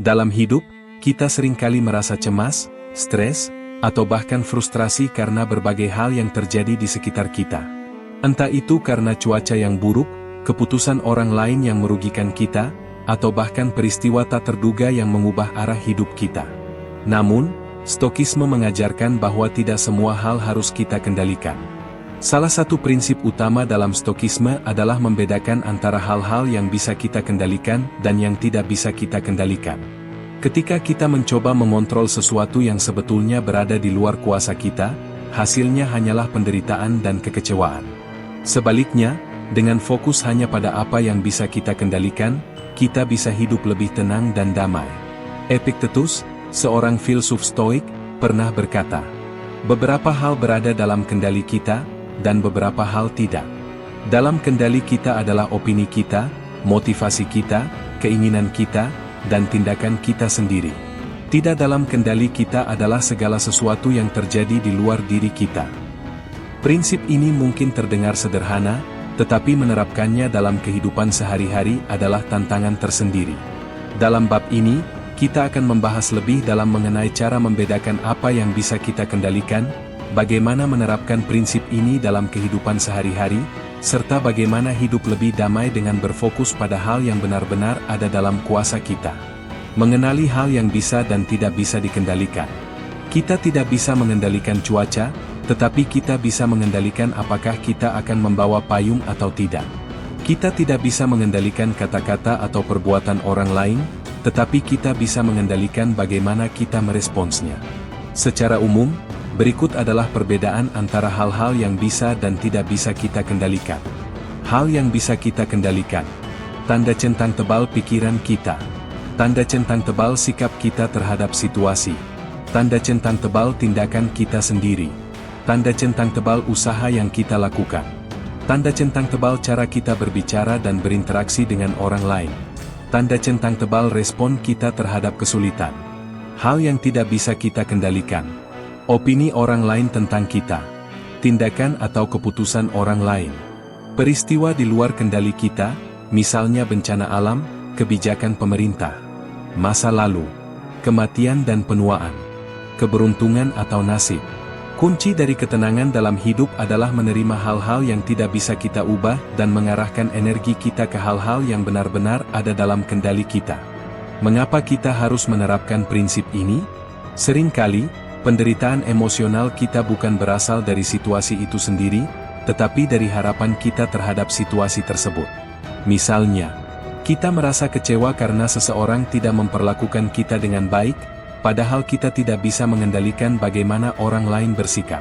Dalam hidup, kita seringkali merasa cemas, stres, atau bahkan frustrasi karena berbagai hal yang terjadi di sekitar kita. Entah itu karena cuaca yang buruk, keputusan orang lain yang merugikan kita, atau bahkan peristiwa tak terduga yang mengubah arah hidup kita. Namun, Stokisme mengajarkan bahwa tidak semua hal harus kita kendalikan. Salah satu prinsip utama dalam Stokisme adalah membedakan antara hal-hal yang bisa kita kendalikan dan yang tidak bisa kita kendalikan. Ketika kita mencoba mengontrol sesuatu yang sebetulnya berada di luar kuasa kita, hasilnya hanyalah penderitaan dan kekecewaan. Sebaliknya, dengan fokus hanya pada apa yang bisa kita kendalikan, kita bisa hidup lebih tenang dan damai. Epictetus, seorang filsuf Stoik, pernah berkata, "Beberapa hal berada dalam kendali kita, dan beberapa hal tidak. Dalam kendali kita adalah opini kita, motivasi kita, keinginan kita, dan tindakan kita sendiri. Tidak dalam kendali kita adalah segala sesuatu yang terjadi di luar diri kita." Prinsip ini mungkin terdengar sederhana, tetapi menerapkannya dalam kehidupan sehari-hari adalah tantangan tersendiri. Dalam bab ini, kita akan membahas lebih dalam mengenai cara membedakan apa yang bisa kita kendalikan, bagaimana menerapkan prinsip ini dalam kehidupan sehari-hari, serta bagaimana hidup lebih damai dengan berfokus pada hal yang benar-benar ada dalam kuasa kita. Mengenali hal yang bisa dan tidak bisa dikendalikan. Kita tidak bisa mengendalikan cuaca, tetapi kita bisa mengendalikan apakah kita akan membawa payung atau tidak. Kita tidak bisa mengendalikan kata-kata atau perbuatan orang lain, tetapi kita bisa mengendalikan bagaimana kita meresponsnya. Secara umum, berikut adalah perbedaan antara hal-hal yang bisa dan tidak bisa kita kendalikan. Hal yang bisa kita kendalikan. Tanda centang tebal pikiran kita. Tanda centang tebal sikap kita terhadap situasi. Tanda centang tebal tindakan kita sendiri. Tanda centang tebal usaha yang kita lakukan. Tanda centang tebal cara kita berbicara dan berinteraksi dengan orang lain. Tanda centang tebal respon kita terhadap kesulitan. Hal yang tidak bisa kita kendalikan. Opini orang lain tentang kita. Tindakan atau keputusan orang lain. Peristiwa di luar kendali kita, misalnya bencana alam, kebijakan pemerintah. Masa lalu. Kematian dan penuaan. Keberuntungan atau nasib. Kunci dari ketenangan dalam hidup adalah menerima hal-hal yang tidak bisa kita ubah dan mengarahkan energi kita ke hal-hal yang benar-benar ada dalam kendali kita. Mengapa kita harus menerapkan prinsip ini? Seringkali, penderitaan emosional kita bukan berasal dari situasi itu sendiri, tetapi dari harapan kita terhadap situasi tersebut. Misalnya, kita merasa kecewa karena seseorang tidak memperlakukan kita dengan baik, padahal kita tidak bisa mengendalikan bagaimana orang lain bersikap.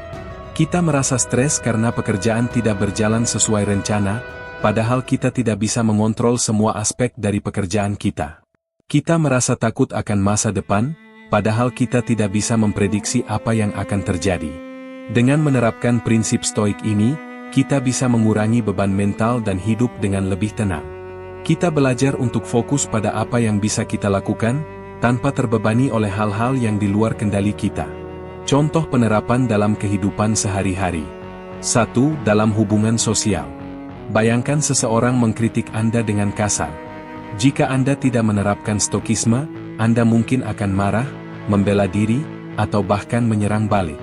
Kita merasa stres karena pekerjaan tidak berjalan sesuai rencana, padahal kita tidak bisa mengontrol semua aspek dari pekerjaan kita. Kita merasa takut akan masa depan, padahal kita tidak bisa memprediksi apa yang akan terjadi. Dengan menerapkan prinsip Stoik ini, kita bisa mengurangi beban mental dan hidup dengan lebih tenang. Kita belajar untuk fokus pada apa yang bisa kita lakukan, tanpa terbebani oleh hal-hal yang di luar kendali kita. Contoh penerapan dalam kehidupan sehari-hari. 1. Dalam hubungan sosial. Bayangkan seseorang mengkritik Anda dengan kasar. Jika Anda tidak menerapkan Stokisme, Anda mungkin akan marah, membela diri, atau bahkan menyerang balik.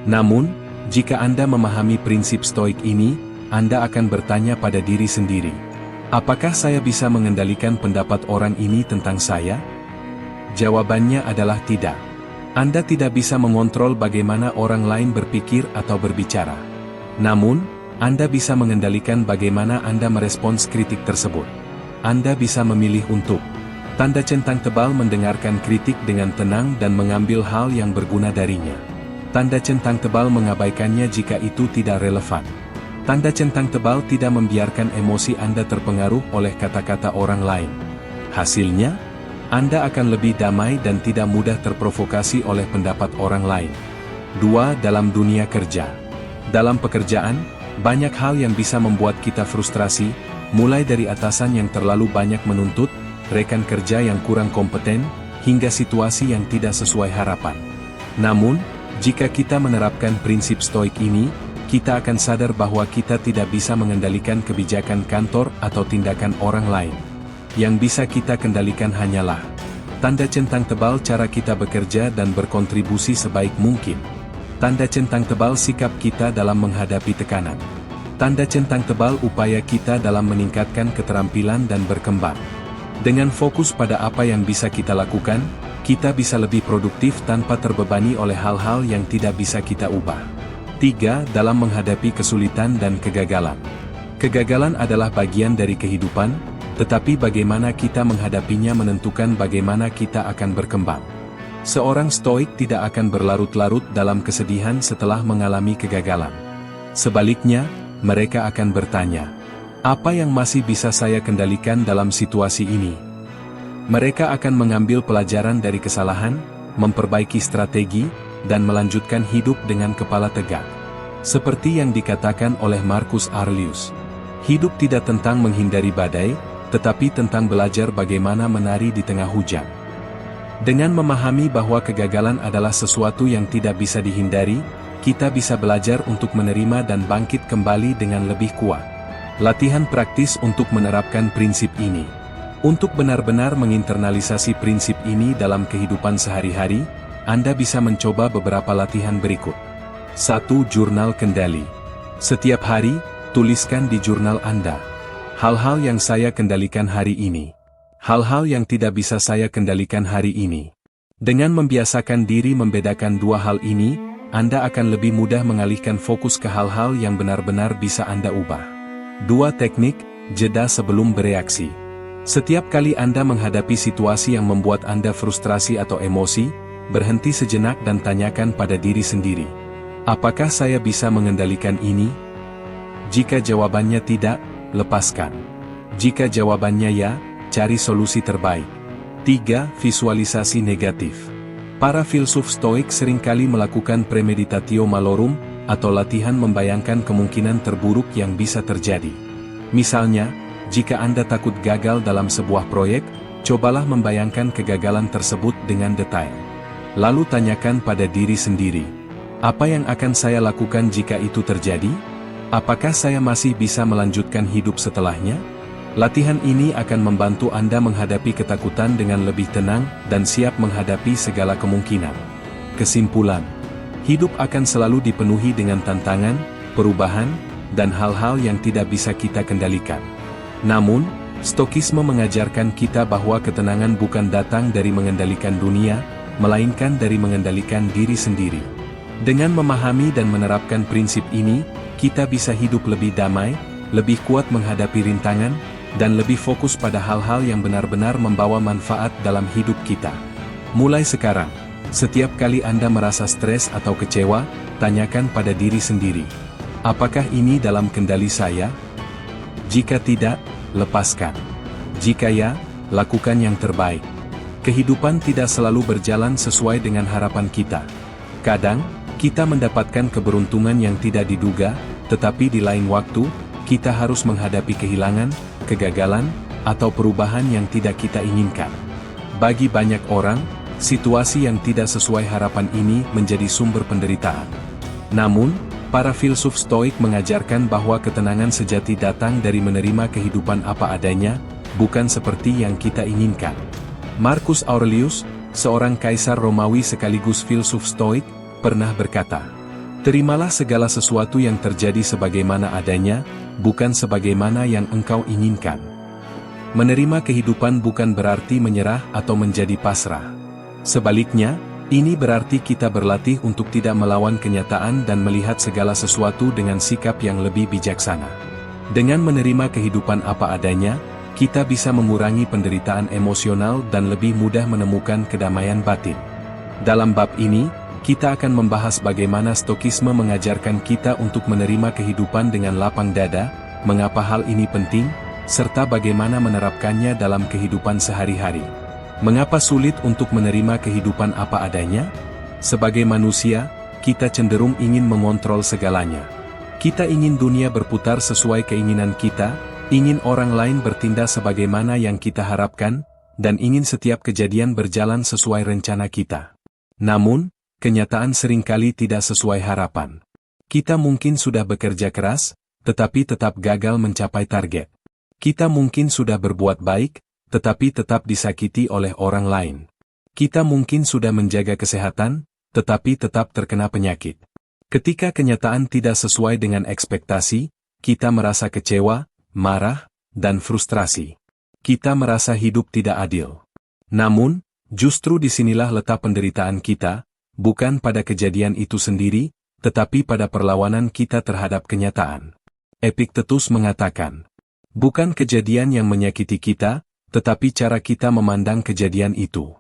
Namun, jika Anda memahami prinsip Stoik ini, Anda akan bertanya pada diri sendiri, apakah saya bisa mengendalikan pendapat orang ini tentang saya? Jawabannya adalah tidak. Anda tidak bisa mengontrol bagaimana orang lain berpikir atau berbicara. Namun, Anda bisa mengendalikan bagaimana Anda merespons kritik tersebut. Anda bisa memilih untuk tanda centang tebal mendengarkan kritik dengan tenang dan mengambil hal yang berguna darinya. Tanda centang tebal mengabaikannya jika itu tidak relevan. Tanda centang tebal tidak membiarkan emosi Anda terpengaruh oleh kata-kata orang lain. Hasilnya, Anda akan lebih damai dan tidak mudah terprovokasi oleh pendapat orang lain. 2. Dalam dunia kerja. Dalam pekerjaan, banyak hal yang bisa membuat kita frustrasi, mulai dari atasan yang terlalu banyak menuntut, rekan kerja yang kurang kompeten, hingga situasi yang tidak sesuai harapan. Namun, jika kita menerapkan prinsip Stoik ini, kita akan sadar bahwa kita tidak bisa mengendalikan kebijakan kantor atau tindakan orang lain. Yang bisa kita kendalikan hanyalah Tanda centang tebal cara kita bekerja dan berkontribusi sebaik mungkin. Tanda centang tebal sikap kita dalam menghadapi tekanan. Tanda centang tebal upaya kita dalam meningkatkan keterampilan dan berkembang. Dengan fokus pada apa yang bisa kita lakukan, kita bisa lebih produktif tanpa terbebani oleh hal-hal yang tidak bisa kita ubah. 3. Dalam menghadapi kesulitan dan kegagalan. Kegagalan adalah bagian dari kehidupan, tetapi bagaimana kita menghadapinya menentukan bagaimana kita akan berkembang. Seorang stoik tidak akan berlarut-larut dalam kesedihan setelah mengalami kegagalan. Sebaliknya, mereka akan bertanya, apa yang masih bisa saya kendalikan dalam situasi ini? Mereka akan mengambil pelajaran dari kesalahan, memperbaiki strategi, dan melanjutkan hidup dengan kepala tegak. Seperti yang dikatakan oleh Marcus Aurelius, hidup tidak tentang menghindari badai, tetapi tentang belajar bagaimana menari di tengah hujan. Dengan memahami bahwa kegagalan adalah sesuatu yang tidak bisa dihindari, kita bisa belajar untuk menerima dan bangkit kembali dengan lebih kuat. Latihan praktis untuk menerapkan prinsip ini. Untuk benar-benar menginternalisasi prinsip ini dalam kehidupan sehari-hari, Anda bisa mencoba beberapa latihan berikut. 1. Jurnal kendali. Setiap hari, tuliskan di jurnal Anda. Hal-hal yang saya kendalikan hari ini. Hal-hal yang tidak bisa saya kendalikan hari ini. Dengan membiasakan diri membedakan dua hal ini, Anda akan lebih mudah mengalihkan fokus ke hal-hal yang benar-benar bisa Anda ubah. 2. Teknik, jeda sebelum bereaksi. Setiap kali Anda menghadapi situasi yang membuat Anda frustrasi atau emosi, berhenti sejenak dan tanyakan pada diri sendiri. Apakah saya bisa mengendalikan ini? Jika jawabannya tidak, lepaskan. Jika jawabannya ya, cari solusi terbaik. 3. Visualisasi negatif. Para filsuf stoik seringkali melakukan premeditatio malorum, atau latihan membayangkan kemungkinan terburuk yang bisa terjadi. Misalnya, jika Anda takut gagal dalam sebuah proyek, cobalah membayangkan kegagalan tersebut dengan detail. Lalu tanyakan pada diri sendiri, apa yang akan saya lakukan jika itu terjadi? Apakah saya masih bisa melanjutkan hidup setelahnya? Latihan ini akan membantu Anda menghadapi ketakutan dengan lebih tenang dan siap menghadapi segala kemungkinan. Kesimpulan, hidup akan selalu dipenuhi dengan tantangan, perubahan, dan hal-hal yang tidak bisa kita kendalikan. Namun, Stokisme mengajarkan kita bahwa ketenangan bukan datang dari mengendalikan dunia, melainkan dari mengendalikan diri sendiri. Dengan memahami dan menerapkan prinsip ini, kita bisa hidup lebih damai, lebih kuat menghadapi rintangan, dan lebih fokus pada hal-hal yang benar-benar membawa manfaat dalam hidup kita. Mulai sekarang, setiap kali Anda merasa stres atau kecewa, tanyakan pada diri sendiri, apakah ini dalam kendali saya? Jika tidak, lepaskan. Jika ya, lakukan yang terbaik. Kehidupan tidak selalu berjalan sesuai dengan harapan kita. Kadang, kita mendapatkan keberuntungan yang tidak diduga, tetapi di lain waktu, kita harus menghadapi kehilangan, kegagalan, atau perubahan yang tidak kita inginkan. Bagi banyak orang, situasi yang tidak sesuai harapan ini menjadi sumber penderitaan. Namun, para filsuf stoik mengajarkan bahwa ketenangan sejati datang dari menerima kehidupan apa adanya, bukan seperti yang kita inginkan. Marcus Aurelius, seorang kaisar Romawi sekaligus filsuf stoik, pernah berkata, "Terimalah segala sesuatu yang terjadi sebagaimana adanya, bukan sebagaimana yang engkau inginkan." Menerima kehidupan bukan berarti menyerah atau menjadi pasrah. Sebaliknya, ini berarti kita berlatih untuk tidak melawan kenyataan dan melihat segala sesuatu dengan sikap yang lebih bijaksana. Dengan menerima kehidupan apa adanya, kita bisa mengurangi penderitaan emosional dan lebih mudah menemukan kedamaian batin. Dalam bab ini, kita akan membahas bagaimana Stokisme mengajarkan kita untuk menerima kehidupan dengan lapang dada, mengapa hal ini penting, serta bagaimana menerapkannya dalam kehidupan sehari-hari. Mengapa sulit untuk menerima kehidupan apa adanya? Sebagai manusia, kita cenderung ingin mengontrol segalanya. Kita ingin dunia berputar sesuai keinginan kita, ingin orang lain bertindak sebagaimana yang kita harapkan, dan ingin setiap kejadian berjalan sesuai rencana kita. Namun, kenyataan seringkali tidak sesuai harapan. Kita mungkin sudah bekerja keras, tetapi tetap gagal mencapai target. Kita mungkin sudah berbuat baik, tetapi tetap disakiti oleh orang lain. Kita mungkin sudah menjaga kesehatan, tetapi tetap terkena penyakit. Ketika kenyataan tidak sesuai dengan ekspektasi, kita merasa kecewa, marah, dan frustrasi. Kita merasa hidup tidak adil. Namun, justru disinilah letak penderitaan kita, bukan pada kejadian itu sendiri, tetapi pada perlawanan kita terhadap kenyataan. Epictetus mengatakan, bukan kejadian yang menyakiti kita, tetapi cara kita memandang kejadian itu.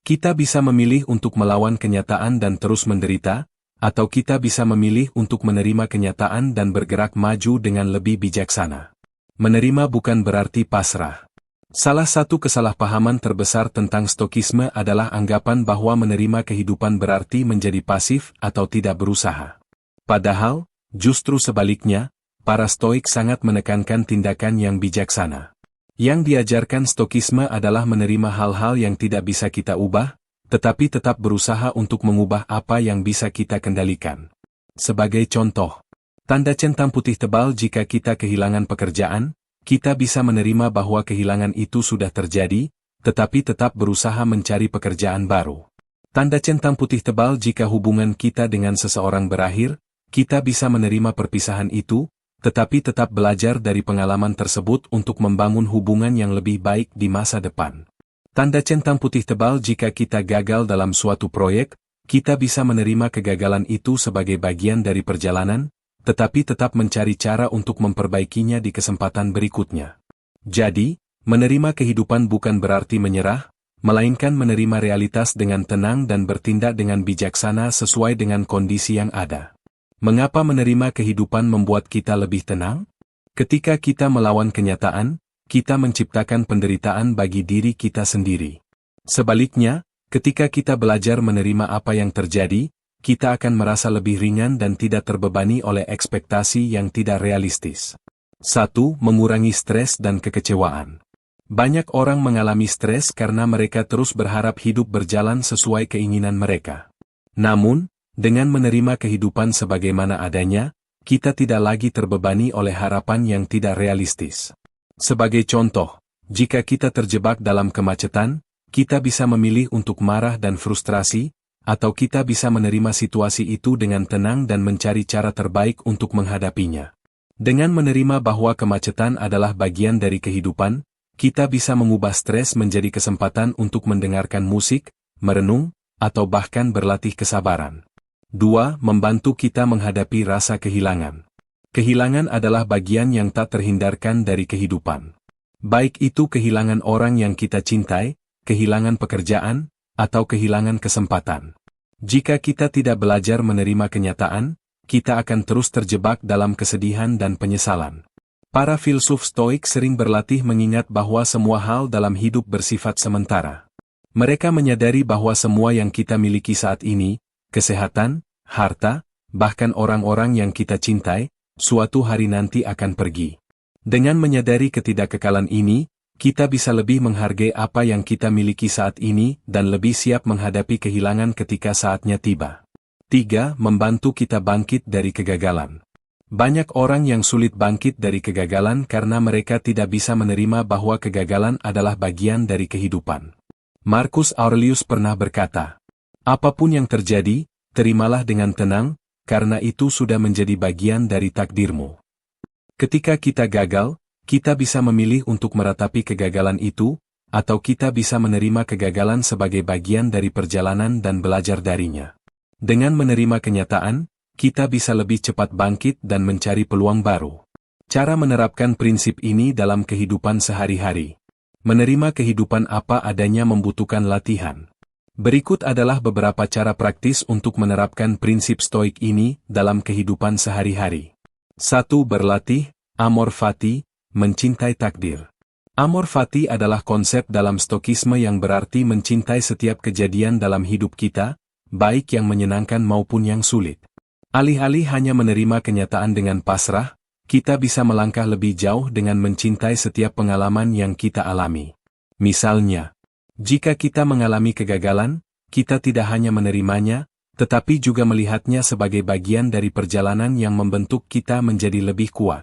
Kita bisa memilih untuk melawan kenyataan dan terus menderita, atau kita bisa memilih untuk menerima kenyataan dan bergerak maju dengan lebih bijaksana. Menerima bukan berarti pasrah. Salah satu kesalahpahaman terbesar tentang Stokisme adalah anggapan bahwa menerima kehidupan berarti menjadi pasif atau tidak berusaha. Padahal, justru sebaliknya, para Stoik sangat menekankan tindakan yang bijaksana. Yang diajarkan Stokisme adalah menerima hal-hal yang tidak bisa kita ubah, tetapi tetap berusaha untuk mengubah apa yang bisa kita kendalikan. Sebagai contoh, tanda centang putih tebal jika kita kehilangan pekerjaan, kita bisa menerima bahwa kehilangan itu sudah terjadi, tetapi tetap berusaha mencari pekerjaan baru. Tanda centang putih tebal jika hubungan kita dengan seseorang berakhir, kita bisa menerima perpisahan itu, tetapi tetap belajar dari pengalaman tersebut untuk membangun hubungan yang lebih baik di masa depan. Tanda centang putih tebal jika kita gagal dalam suatu proyek, kita bisa menerima kegagalan itu sebagai bagian dari perjalanan, tetapi tetap mencari cara untuk memperbaikinya di kesempatan berikutnya. Jadi, menerima kehidupan bukan berarti menyerah, melainkan menerima realitas dengan tenang dan bertindak dengan bijaksana sesuai dengan kondisi yang ada. Mengapa menerima kehidupan membuat kita lebih tenang? Ketika kita melawan kenyataan, kita menciptakan penderitaan bagi diri kita sendiri. Sebaliknya, ketika kita belajar menerima apa yang terjadi, kita akan merasa lebih ringan dan tidak terbebani oleh ekspektasi yang tidak realistis. 1. Mengurangi stres dan kekecewaan. Banyak orang mengalami stres karena mereka terus berharap hidup berjalan sesuai keinginan mereka. Namun, dengan menerima kehidupan sebagaimana adanya, kita tidak lagi terbebani oleh harapan yang tidak realistis. Sebagai contoh, jika kita terjebak dalam kemacetan, kita bisa memilih untuk marah dan frustrasi, atau kita bisa menerima situasi itu dengan tenang dan mencari cara terbaik untuk menghadapinya. Dengan menerima bahwa kemacetan adalah bagian dari kehidupan, kita bisa mengubah stres menjadi kesempatan untuk mendengarkan musik, merenung, atau bahkan berlatih kesabaran. 2. Membantu kita menghadapi rasa kehilangan. Kehilangan adalah bagian yang tak terhindarkan dari kehidupan. Baik itu kehilangan orang yang kita cintai, kehilangan pekerjaan, atau kehilangan kesempatan. Jika kita tidak belajar menerima kenyataan, kita akan terus terjebak dalam kesedihan dan penyesalan. Para filsuf Stoik sering berlatih mengingat bahwa semua hal dalam hidup bersifat sementara. Mereka menyadari bahwa semua yang kita miliki saat ini, kesehatan, harta, bahkan orang-orang yang kita cintai, suatu hari nanti akan pergi. Dengan menyadari ketidakkekalan ini, kita bisa lebih menghargai apa yang kita miliki saat ini dan lebih siap menghadapi kehilangan ketika saatnya tiba. 3. Membantu kita bangkit dari kegagalan. Banyak orang yang sulit bangkit dari kegagalan karena mereka tidak bisa menerima bahwa kegagalan adalah bagian dari kehidupan. Marcus Aurelius pernah berkata, "Apapun yang terjadi, terimalah dengan tenang, karena itu sudah menjadi bagian dari takdirmu." Ketika kita gagal, kita bisa memilih untuk meratapi kegagalan itu, atau kita bisa menerima kegagalan sebagai bagian dari perjalanan dan belajar darinya. Dengan menerima kenyataan, kita bisa lebih cepat bangkit dan mencari peluang baru. Cara menerapkan prinsip ini dalam kehidupan sehari-hari. Menerima kehidupan apa adanya membutuhkan latihan. Berikut adalah beberapa cara praktis untuk menerapkan prinsip stoik ini dalam kehidupan sehari-hari. 1. Berlatih, amor fati, mencintai takdir. Amor fati adalah konsep dalam stokisme yang berarti mencintai setiap kejadian dalam hidup kita, baik yang menyenangkan maupun yang sulit. Alih-alih hanya menerima kenyataan dengan pasrah, kita bisa melangkah lebih jauh dengan mencintai setiap pengalaman yang kita alami. Misalnya, jika kita mengalami kegagalan, kita tidak hanya menerimanya, tetapi juga melihatnya sebagai bagian dari perjalanan yang membentuk kita menjadi lebih kuat.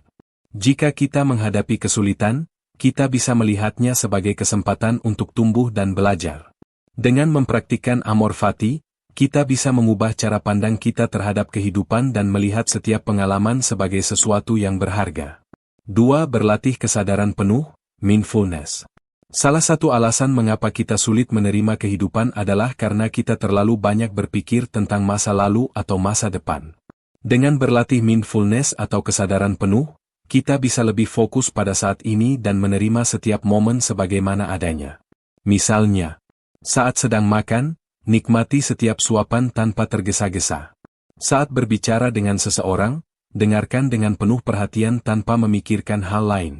Jika kita menghadapi kesulitan, kita bisa melihatnya sebagai kesempatan untuk tumbuh dan belajar. Dengan mempraktikkan amor fati, kita bisa mengubah cara pandang kita terhadap kehidupan dan melihat setiap pengalaman sebagai sesuatu yang berharga. 2. Berlatih kesadaran penuh, mindfulness. Salah satu alasan mengapa kita sulit menerima kehidupan adalah karena kita terlalu banyak berpikir tentang masa lalu atau masa depan. Dengan berlatih mindfulness atau kesadaran penuh, kita bisa lebih fokus pada saat ini dan menerima setiap momen sebagaimana adanya. Misalnya, saat sedang makan, nikmati setiap suapan tanpa tergesa-gesa. Saat berbicara dengan seseorang, dengarkan dengan penuh perhatian tanpa memikirkan hal lain.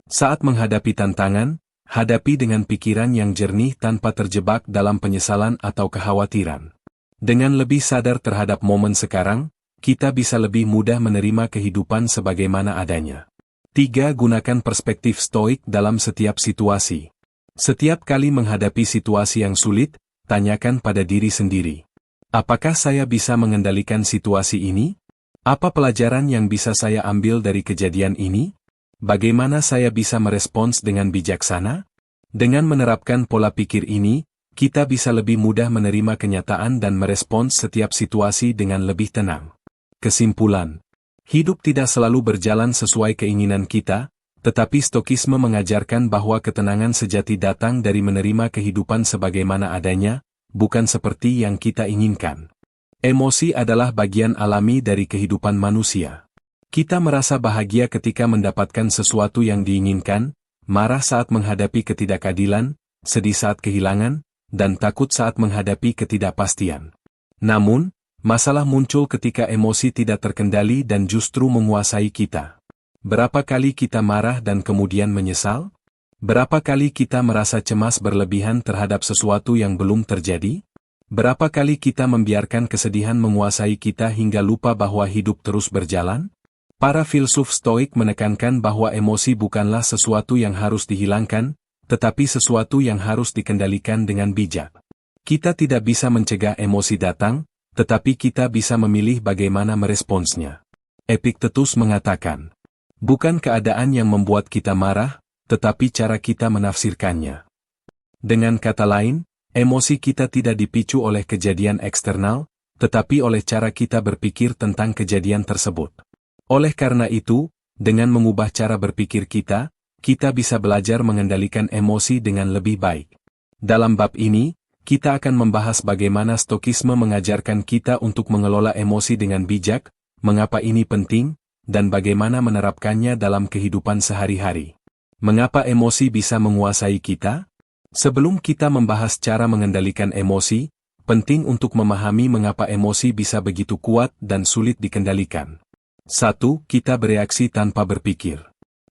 Saat menghadapi tantangan, hadapi dengan pikiran yang jernih tanpa terjebak dalam penyesalan atau kekhawatiran. Dengan lebih sadar terhadap momen sekarang, kita bisa lebih mudah menerima kehidupan sebagaimana adanya. 3. Gunakan perspektif stoik dalam setiap situasi. Setiap kali menghadapi situasi yang sulit, tanyakan pada diri sendiri. Apakah saya bisa mengendalikan situasi ini? Apa pelajaran yang bisa saya ambil dari kejadian ini? Bagaimana saya bisa merespons dengan bijaksana? Dengan menerapkan pola pikir ini, kita bisa lebih mudah menerima kenyataan dan merespons setiap situasi dengan lebih tenang. Kesimpulan, hidup tidak selalu berjalan sesuai keinginan kita, tetapi stokisme mengajarkan bahwa ketenangan sejati datang dari menerima kehidupan sebagaimana adanya, bukan seperti yang kita inginkan. Emosi adalah bagian alami dari kehidupan manusia. Kita merasa bahagia ketika mendapatkan sesuatu yang diinginkan, marah saat menghadapi ketidakadilan, sedih saat kehilangan, dan takut saat menghadapi ketidakpastian. Namun, masalah muncul ketika emosi tidak terkendali dan justru menguasai kita. Berapa kali kita marah dan kemudian menyesal? Berapa kali kita merasa cemas berlebihan terhadap sesuatu yang belum terjadi? Berapa kali kita membiarkan kesedihan menguasai kita hingga lupa bahwa hidup terus berjalan? Para filsuf stoik menekankan bahwa emosi bukanlah sesuatu yang harus dihilangkan, tetapi sesuatu yang harus dikendalikan dengan bijak. Kita tidak bisa mencegah emosi datang, tetapi kita bisa memilih bagaimana meresponsnya. Epictetus mengatakan, bukan keadaan yang membuat kita marah, tetapi cara kita menafsirkannya. Dengan kata lain, emosi kita tidak dipicu oleh kejadian eksternal, tetapi oleh cara kita berpikir tentang kejadian tersebut. Oleh karena itu, dengan mengubah cara berpikir kita bisa belajar mengendalikan emosi dengan lebih baik. Dalam bab ini, kita akan membahas bagaimana stokisme mengajarkan kita untuk mengelola emosi dengan bijak, mengapa ini penting, dan bagaimana menerapkannya dalam kehidupan sehari-hari. Mengapa emosi bisa menguasai kita? Sebelum kita membahas cara mengendalikan emosi, penting untuk memahami mengapa emosi bisa begitu kuat dan sulit dikendalikan. 1. Kita bereaksi tanpa berpikir.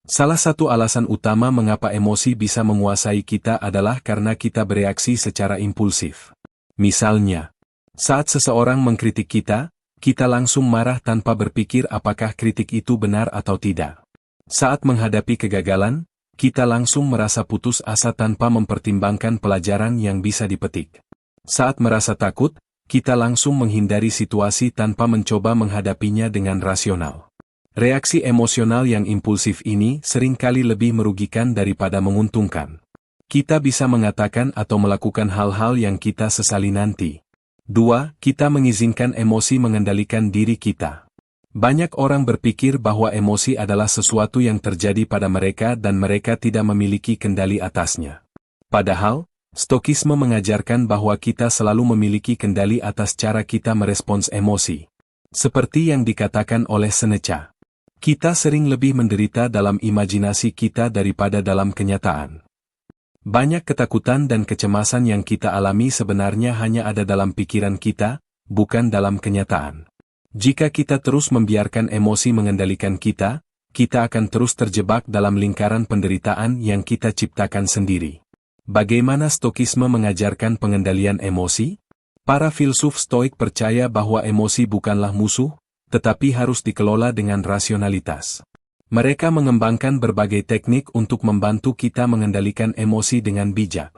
Salah satu alasan utama mengapa emosi bisa menguasai kita adalah karena kita bereaksi secara impulsif. Misalnya, saat seseorang mengkritik kita langsung marah tanpa berpikir apakah kritik itu benar atau tidak. Saat menghadapi kegagalan, kita langsung merasa putus asa tanpa mempertimbangkan pelajaran yang bisa dipetik. Saat merasa takut, kita langsung menghindari situasi tanpa mencoba menghadapinya dengan rasional. Reaksi emosional yang impulsif ini seringkali lebih merugikan daripada menguntungkan. Kita bisa mengatakan atau melakukan hal-hal yang kita sesali nanti. 2. Kita mengizinkan emosi mengendalikan diri kita. Banyak orang berpikir bahwa emosi adalah sesuatu yang terjadi pada mereka dan mereka tidak memiliki kendali atasnya. Padahal, stokisme mengajarkan bahwa kita selalu memiliki kendali atas cara kita merespons emosi. Seperti yang dikatakan oleh Seneca. Kita sering lebih menderita dalam imajinasi kita daripada dalam kenyataan. Banyak ketakutan dan kecemasan yang kita alami sebenarnya hanya ada dalam pikiran kita, bukan dalam kenyataan. Jika kita terus membiarkan emosi mengendalikan kita akan terus terjebak dalam lingkaran penderitaan yang kita ciptakan sendiri. Bagaimana stokisme mengajarkan pengendalian emosi? Para filsuf stoik percaya bahwa emosi bukanlah musuh, tetapi harus dikelola dengan rasionalitas. Mereka mengembangkan berbagai teknik untuk membantu kita mengendalikan emosi dengan bijak.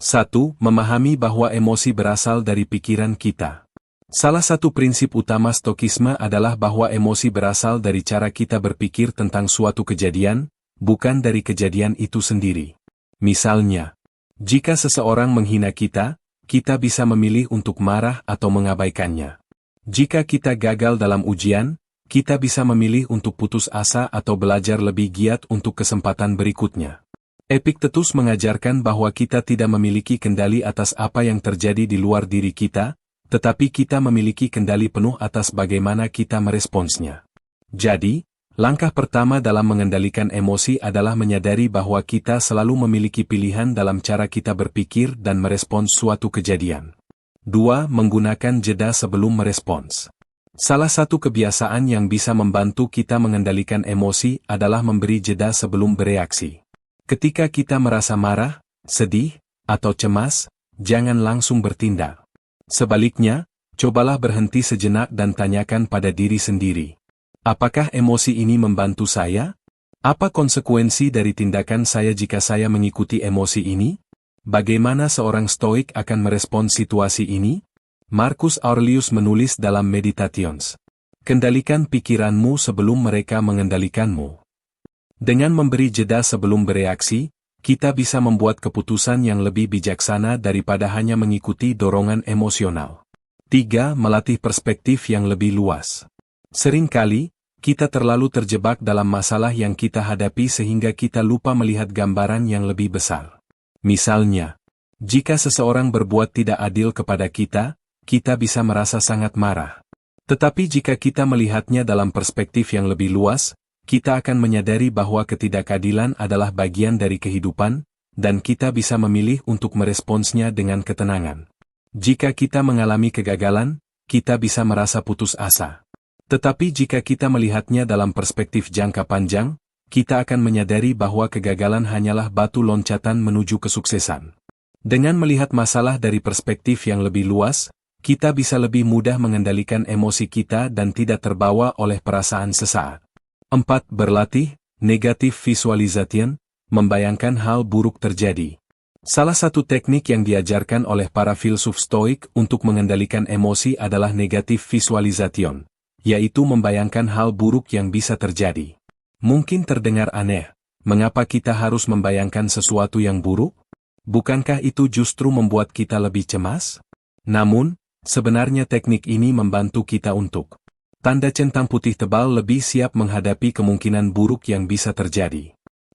1. Memahami bahwa emosi berasal dari pikiran kita. Salah satu prinsip utama stokisme adalah bahwa emosi berasal dari cara kita berpikir tentang suatu kejadian, bukan dari kejadian itu sendiri. Misalnya, jika seseorang menghina kita kita bisa memilih untuk marah atau mengabaikannya. Jika kita gagal dalam ujian, kita bisa memilih untuk putus asa atau belajar lebih giat untuk kesempatan berikutnya. Epictetus mengajarkan bahwa kita tidak memiliki kendali atas apa yang terjadi di luar diri kita, tetapi kita memiliki kendali penuh atas bagaimana kita meresponsnya. Jadi, langkah pertama dalam mengendalikan emosi adalah menyadari bahwa kita selalu memiliki pilihan dalam cara kita berpikir dan merespons suatu kejadian. 2. Menggunakan jeda sebelum merespons. Salah satu kebiasaan yang bisa membantu kita mengendalikan emosi adalah memberi jeda sebelum bereaksi. Ketika kita merasa marah, sedih, atau cemas, jangan langsung bertindak. Sebaliknya, cobalah berhenti sejenak dan tanyakan pada diri sendiri. Apakah emosi ini membantu saya? Apa konsekuensi dari tindakan saya jika saya mengikuti emosi ini? Bagaimana seorang stoik akan merespons situasi ini? Marcus Aurelius menulis dalam Meditations. Kendalikan pikiranmu sebelum mereka mengendalikanmu. Dengan memberi jeda sebelum bereaksi, kita bisa membuat keputusan yang lebih bijaksana daripada hanya mengikuti dorongan emosional. 3. Melatih perspektif yang lebih luas. Seringkali, kita terlalu terjebak dalam masalah yang kita hadapi sehingga kita lupa melihat gambaran yang lebih besar. Misalnya, jika seseorang berbuat tidak adil kepada kita, kita bisa merasa sangat marah. Tetapi jika kita melihatnya dalam perspektif yang lebih luas, kita akan menyadari bahwa ketidakadilan adalah bagian dari kehidupan, dan kita bisa memilih untuk meresponsnya dengan ketenangan. Jika kita mengalami kegagalan, kita bisa merasa putus asa. Tetapi jika kita melihatnya dalam perspektif jangka panjang, kita akan menyadari bahwa kegagalan hanyalah batu loncatan menuju kesuksesan. Dengan melihat masalah dari perspektif yang lebih luas, kita bisa lebih mudah mengendalikan emosi kita dan tidak terbawa oleh perasaan sesaat. 4. Berlatih, negative visualization, membayangkan hal buruk terjadi. Salah satu teknik yang diajarkan oleh para filsuf stoik untuk mengendalikan emosi adalah negative visualization, yaitu membayangkan hal buruk yang bisa terjadi. Mungkin terdengar aneh, mengapa kita harus membayangkan sesuatu yang buruk? Bukankah itu justru membuat kita lebih cemas? Namun, sebenarnya teknik ini membantu kita untuk tanda centang putih tebal lebih siap menghadapi kemungkinan buruk yang bisa terjadi.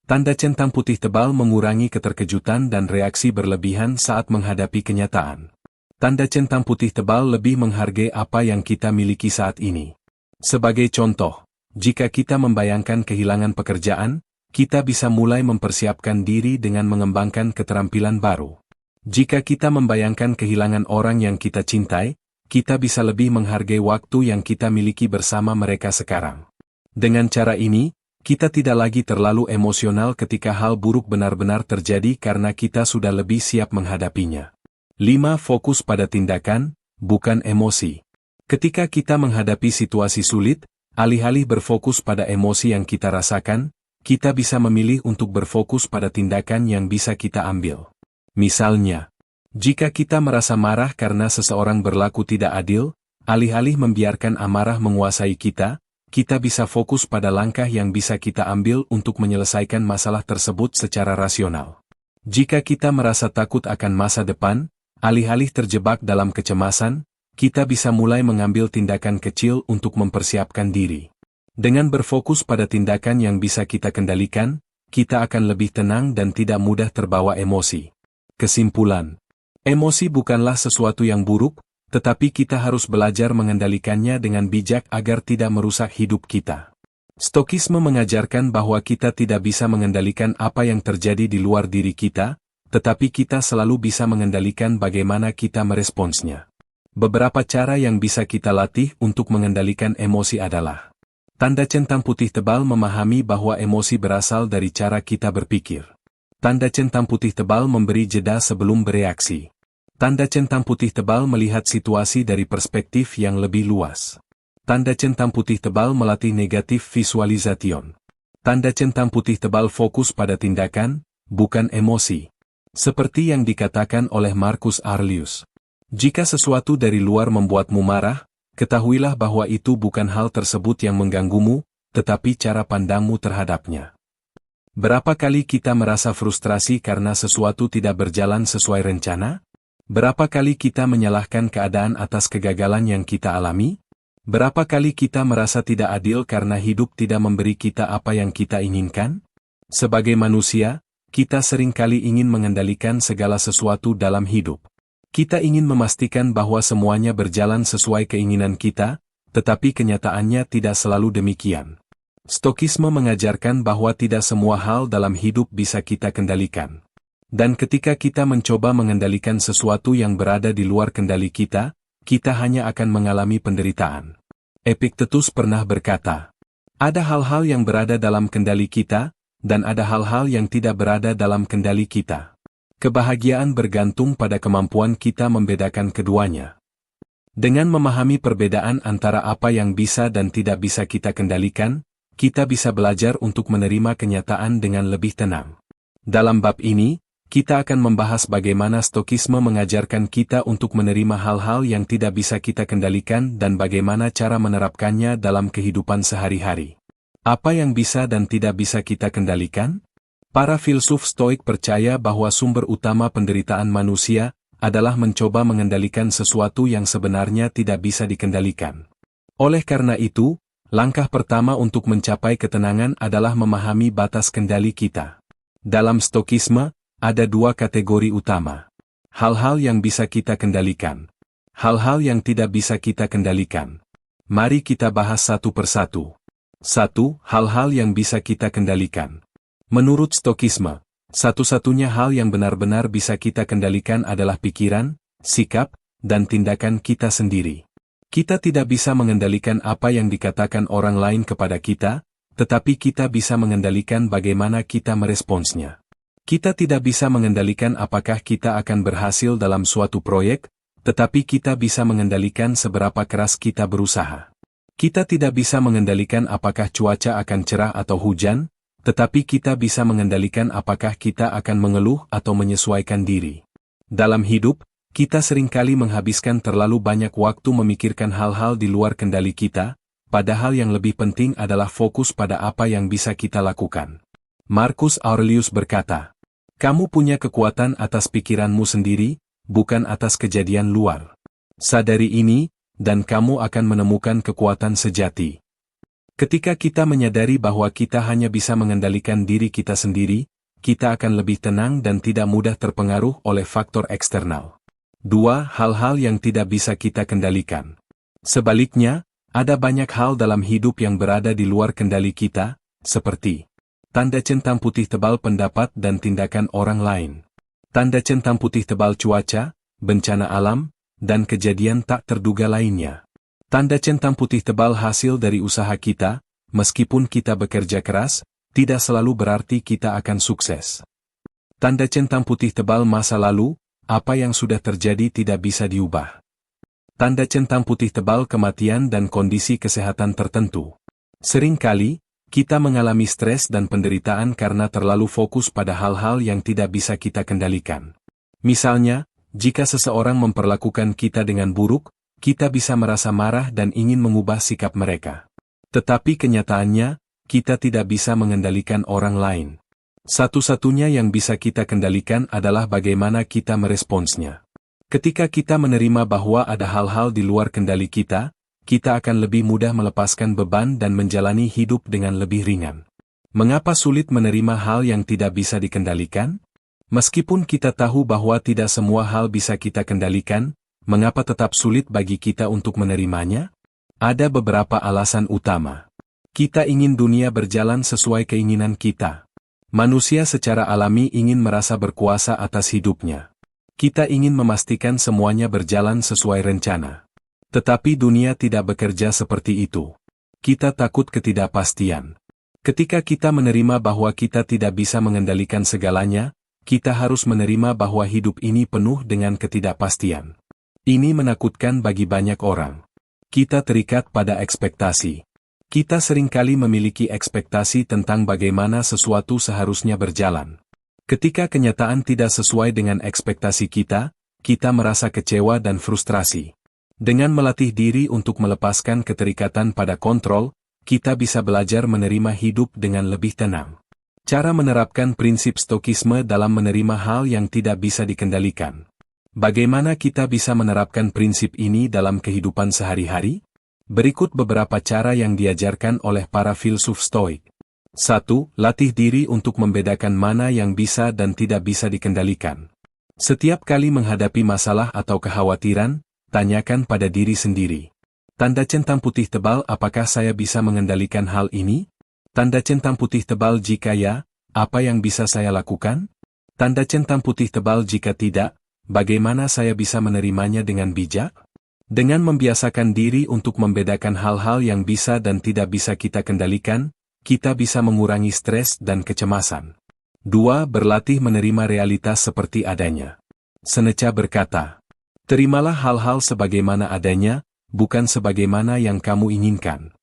Tanda centang putih tebal mengurangi keterkejutan dan reaksi berlebihan saat menghadapi kenyataan. Tanda centang putih tebal lebih menghargai apa yang kita miliki saat ini. Sebagai contoh, jika kita membayangkan kehilangan pekerjaan, kita bisa mulai mempersiapkan diri dengan mengembangkan keterampilan baru. Jika kita membayangkan kehilangan orang yang kita cintai, kita bisa lebih menghargai waktu yang kita miliki bersama mereka sekarang. Dengan cara ini, kita tidak lagi terlalu emosional ketika hal buruk benar-benar terjadi karena kita sudah lebih siap menghadapinya. 5. Fokus pada tindakan, bukan emosi. Ketika kita menghadapi situasi sulit, alih-alih berfokus pada emosi yang kita rasakan, kita bisa memilih untuk berfokus pada tindakan yang bisa kita ambil. Misalnya, jika kita merasa marah karena seseorang berlaku tidak adil, alih-alih membiarkan amarah menguasai kita, kita bisa fokus pada langkah yang bisa kita ambil untuk menyelesaikan masalah tersebut secara rasional. Jika kita merasa takut akan masa depan, alih-alih terjebak dalam kecemasan, kita bisa mulai mengambil tindakan kecil untuk mempersiapkan diri. Dengan berfokus pada tindakan yang bisa kita kendalikan, kita akan lebih tenang dan tidak mudah terbawa emosi. Kesimpulan, emosi bukanlah sesuatu yang buruk, tetapi kita harus belajar mengendalikannya dengan bijak agar tidak merusak hidup kita. Stokisme mengajarkan bahwa kita tidak bisa mengendalikan apa yang terjadi di luar diri kita, tetapi kita selalu bisa mengendalikan bagaimana kita meresponsnya. Beberapa cara yang bisa kita latih untuk mengendalikan emosi adalah: tanda centang putih tebal memahami bahwa emosi berasal dari cara kita berpikir. Tanda centang putih tebal memberi jeda sebelum bereaksi. Tanda centang putih tebal melihat situasi dari perspektif yang lebih luas. Tanda centang putih tebal melatih negative visualization. Tanda centang putih tebal fokus pada tindakan, bukan emosi. Seperti yang dikatakan oleh Marcus Aurelius, jika sesuatu dari luar membuatmu marah, ketahuilah bahwa itu bukan hal tersebut yang mengganggumu, tetapi cara pandangmu terhadapnya. Berapa kali kita merasa frustrasi karena sesuatu tidak berjalan sesuai rencana? Berapa kali kita menyalahkan keadaan atas kegagalan yang kita alami? Berapa kali kita merasa tidak adil karena hidup tidak memberi kita apa yang kita inginkan? Sebagai manusia, kita seringkali ingin mengendalikan segala sesuatu dalam hidup. Kita ingin memastikan bahwa semuanya berjalan sesuai keinginan kita, tetapi kenyataannya tidak selalu demikian. Stokisme mengajarkan bahwa tidak semua hal dalam hidup bisa kita kendalikan. Dan ketika kita mencoba mengendalikan sesuatu yang berada di luar kendali kita hanya akan mengalami penderitaan. Epictetus pernah berkata, ada hal-hal yang berada dalam kendali kita, dan ada hal-hal yang tidak berada dalam kendali kita. Kebahagiaan bergantung pada kemampuan kita membedakan keduanya. Dengan memahami perbedaan antara apa yang bisa dan tidak bisa kita kendalikan, kita bisa belajar untuk menerima kenyataan dengan lebih tenang. Dalam bab ini, kita akan membahas bagaimana stokisme mengajarkan kita untuk menerima hal-hal yang tidak bisa kita kendalikan dan bagaimana cara menerapkannya dalam kehidupan sehari-hari. Apa yang bisa dan tidak bisa kita kendalikan? Para filsuf Stoik percaya bahwa sumber utama penderitaan manusia adalah mencoba mengendalikan sesuatu yang sebenarnya tidak bisa dikendalikan. Oleh karena itu, langkah pertama untuk mencapai ketenangan adalah memahami batas kendali kita. Dalam stokisme, ada dua kategori utama. Hal-hal yang bisa kita kendalikan. Hal-hal yang tidak bisa kita kendalikan. Mari kita bahas satu persatu. 1. Hal-hal yang bisa kita kendalikan. Menurut stokisme, satu-satunya hal yang benar-benar bisa kita kendalikan adalah pikiran, sikap, dan tindakan kita sendiri. Kita tidak bisa mengendalikan apa yang dikatakan orang lain kepada kita, tetapi kita bisa mengendalikan bagaimana kita meresponsnya. Kita tidak bisa mengendalikan apakah kita akan berhasil dalam suatu proyek, tetapi kita bisa mengendalikan seberapa keras kita berusaha. Kita tidak bisa mengendalikan apakah cuaca akan cerah atau hujan, tetapi kita bisa mengendalikan apakah kita akan mengeluh atau menyesuaikan diri. Dalam hidup, kita seringkali menghabiskan terlalu banyak waktu memikirkan hal-hal di luar kendali kita, padahal yang lebih penting adalah fokus pada apa yang bisa kita lakukan. Marcus Aurelius berkata, kamu punya kekuatan atas pikiranmu sendiri, bukan atas kejadian luar. Sadari ini, dan kamu akan menemukan kekuatan sejati. Ketika kita menyadari bahwa kita hanya bisa mengendalikan diri kita sendiri, kita akan lebih tenang dan tidak mudah terpengaruh oleh faktor eksternal. 2. Hal-hal yang tidak bisa kita kendalikan. Sebaliknya, ada banyak hal dalam hidup yang berada di luar kendali kita, seperti tanda centang putih tebal pendapat dan tindakan orang lain. Tanda centang putih tebal cuaca, bencana alam, dan kejadian tak terduga lainnya. Tanda centang putih tebal hasil dari usaha kita, meskipun kita bekerja keras, tidak selalu berarti kita akan sukses. Tanda centang putih tebal masa lalu, apa yang sudah terjadi tidak bisa diubah. Tanda centang putih tebal kematian dan kondisi kesehatan tertentu. Seringkali, kita mengalami stres dan penderitaan karena terlalu fokus pada hal-hal yang tidak bisa kita kendalikan. Misalnya, jika seseorang memperlakukan kita dengan buruk, kita bisa merasa marah dan ingin mengubah sikap mereka. Tetapi kenyataannya, kita tidak bisa mengendalikan orang lain. Satu-satunya yang bisa kita kendalikan adalah bagaimana kita meresponsnya. Ketika kita menerima bahwa ada hal-hal di luar kendali kita akan lebih mudah melepaskan beban dan menjalani hidup dengan lebih ringan. Mengapa sulit menerima hal yang tidak bisa dikendalikan? Meskipun kita tahu bahwa tidak semua hal bisa kita kendalikan, mengapa tetap sulit bagi kita untuk menerimanya? Ada beberapa alasan utama. Kita ingin dunia berjalan sesuai keinginan kita. Manusia secara alami ingin merasa berkuasa atas hidupnya. Kita ingin memastikan semuanya berjalan sesuai rencana. Tetapi dunia tidak bekerja seperti itu. Kita takut ketidakpastian. Ketika kita menerima bahwa kita tidak bisa mengendalikan segalanya, kita harus menerima bahwa hidup ini penuh dengan ketidakpastian. Ini menakutkan bagi banyak orang. Kita terikat pada ekspektasi. Kita seringkali memiliki ekspektasi tentang bagaimana sesuatu seharusnya berjalan. Ketika kenyataan tidak sesuai dengan ekspektasi kita merasa kecewa dan frustrasi. Dengan melatih diri untuk melepaskan keterikatan pada kontrol, kita bisa belajar menerima hidup dengan lebih tenang. Cara menerapkan prinsip stokisme dalam menerima hal yang tidak bisa dikendalikan. Bagaimana kita bisa menerapkan prinsip ini dalam kehidupan sehari-hari? Berikut beberapa cara yang diajarkan oleh para filsuf Stoik. 1. Latih diri untuk membedakan mana yang bisa dan tidak bisa dikendalikan. Setiap kali menghadapi masalah atau kekhawatiran, tanyakan pada diri sendiri. Tanda centang putih tebal, apakah saya bisa mengendalikan hal ini? Tanda centang putih tebal jika ya, apa yang bisa saya lakukan? Tanda centang putih tebal jika tidak, bagaimana saya bisa menerimanya dengan bijak? Dengan membiasakan diri untuk membedakan hal-hal yang bisa dan tidak bisa kita kendalikan, kita bisa mengurangi stres dan kecemasan. 2. Berlatih menerima realitas seperti adanya. Seneca berkata, terimalah hal-hal sebagaimana adanya, bukan sebagaimana yang kamu inginkan.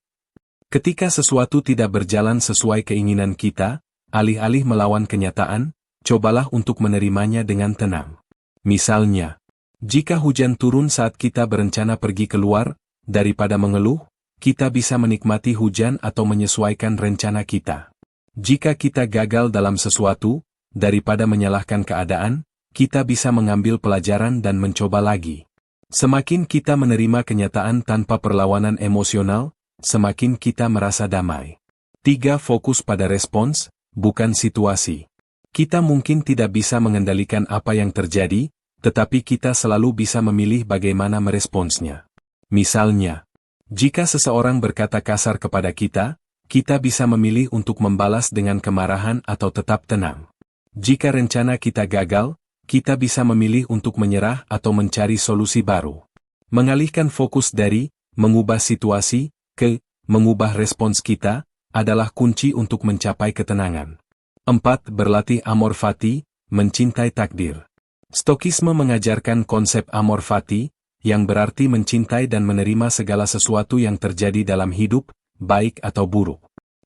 Ketika sesuatu tidak berjalan sesuai keinginan kita, alih-alih melawan kenyataan, cobalah untuk menerimanya dengan tenang. Misalnya, jika hujan turun saat kita berencana pergi keluar, daripada mengeluh, kita bisa menikmati hujan atau menyesuaikan rencana kita. Jika kita gagal dalam sesuatu, daripada menyalahkan keadaan, kita bisa mengambil pelajaran dan mencoba lagi. Semakin kita menerima kenyataan tanpa perlawanan emosional, semakin kita merasa damai. 3. Fokus pada respons, bukan situasi. Kita mungkin tidak bisa mengendalikan apa yang terjadi, tetapi kita selalu bisa memilih bagaimana meresponsnya. Misalnya, jika seseorang berkata kasar kepada kita, kita bisa memilih untuk membalas dengan kemarahan atau tetap tenang. Jika rencana kita gagal, kita bisa memilih untuk menyerah atau mencari solusi baru. Mengalihkan fokus dari mengubah situasi ke mengubah respons kita adalah kunci untuk mencapai ketenangan. 4. Berlatih amor fati, mencintai takdir. Stokisme mengajarkan konsep amor fati, yang berarti mencintai dan menerima segala sesuatu yang terjadi dalam hidup, baik atau buruk.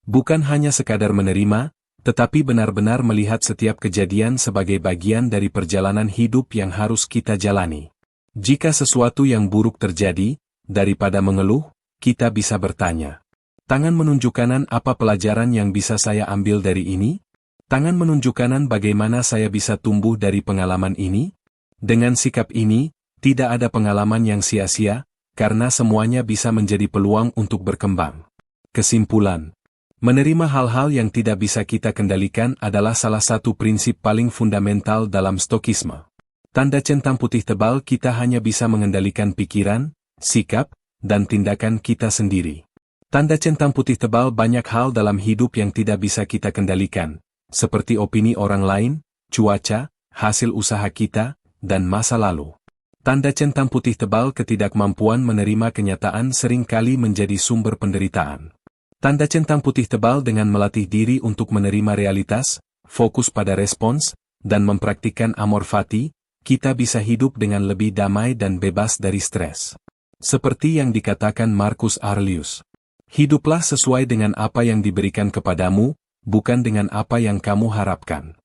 Bukan hanya sekadar menerima, tetapi benar-benar melihat setiap kejadian sebagai bagian dari perjalanan hidup yang harus kita jalani. Jika sesuatu yang buruk terjadi, daripada mengeluh, kita bisa bertanya, tangan menunjukkan apa pelajaran yang bisa saya ambil dari ini? Tangan menunjukkan bagaimana saya bisa tumbuh dari pengalaman ini? Dengan sikap ini, tidak ada pengalaman yang sia-sia, karena semuanya bisa menjadi peluang untuk berkembang. Kesimpulan, menerima hal-hal yang tidak bisa kita kendalikan adalah salah satu prinsip paling fundamental dalam stokisme. Tanda centang putih tebal, kita hanya bisa mengendalikan pikiran, sikap, dan tindakan kita sendiri. Tanda centang putih tebal, banyak hal dalam hidup yang tidak bisa kita kendalikan, seperti opini orang lain, cuaca, hasil usaha kita, dan masa lalu. Tanda centang putih tebal, ketidakmampuan menerima kenyataan seringkali menjadi sumber penderitaan. Tanda centang putih tebal, dengan melatih diri untuk menerima realitas, fokus pada respons, dan mempraktikkan amor fati, kita bisa hidup dengan lebih damai dan bebas dari stres. Seperti yang dikatakan Marcus Aurelius, hiduplah sesuai dengan apa yang diberikan kepadamu, bukan dengan apa yang kamu harapkan.